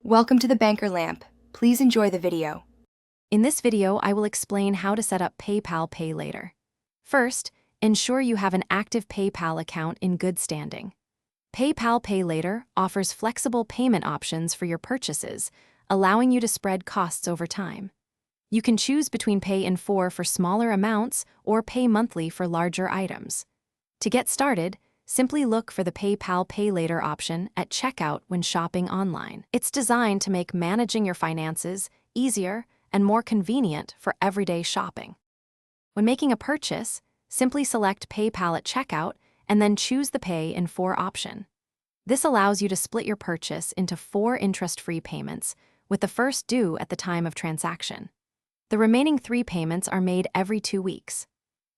Welcome to the Banker Lamp. Please enjoy the video. In this video, I will explain how to set up PayPal Pay Later. First, ensure you have an active PayPal account in good standing. PayPal Pay Later offers flexible payment options for your purchases, allowing you to spread costs over time. You can choose between pay in full for smaller amounts or pay monthly for larger items. To get started, simply look for the PayPal Pay Later option at checkout when shopping online. It's designed to make managing your finances easier and more convenient for everyday shopping. When making a purchase, simply select PayPal at checkout and then choose the Pay in full option. This allows you to split your purchase into 4 interest-free payments, with the first due at the time of transaction. The remaining 3 payments are made every 2 weeks.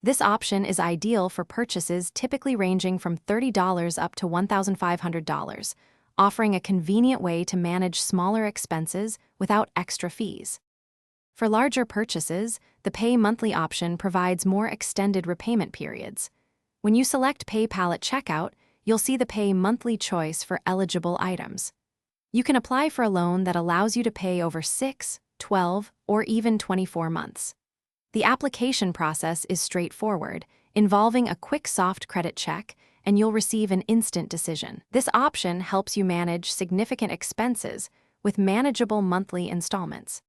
This option is ideal for purchases typically ranging from $30 up to $1,500, offering a convenient way to manage smaller expenses without extra fees. For larger purchases, the Pay Monthly option provides more extended repayment periods. When you select PayPal at checkout, you'll see the Pay Monthly choice for eligible items. You can apply for a loan that allows you to pay over 6, 12, or even 24 months. The application process is straightforward, involving a quick soft credit check, and you'll receive an instant decision. This option helps you manage significant expenses with manageable monthly installments.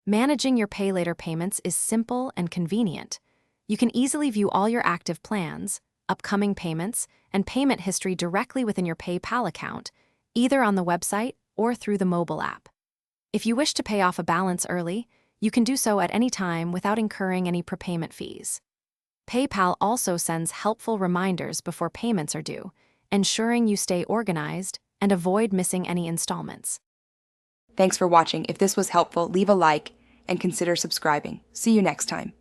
Managing your Pay Later payments is simple and convenient. You can easily view all your active plans, upcoming payments, and payment history directly within your PayPal account, either on the website or through the mobile app. If you wish to pay off a balance early, you can do so at any time without incurring any prepayment fees. PayPal also sends helpful reminders before payments are due, ensuring you stay organized and avoid missing any installments. Thanks for watching. If this was helpful, leave a like and consider subscribing. See you next time.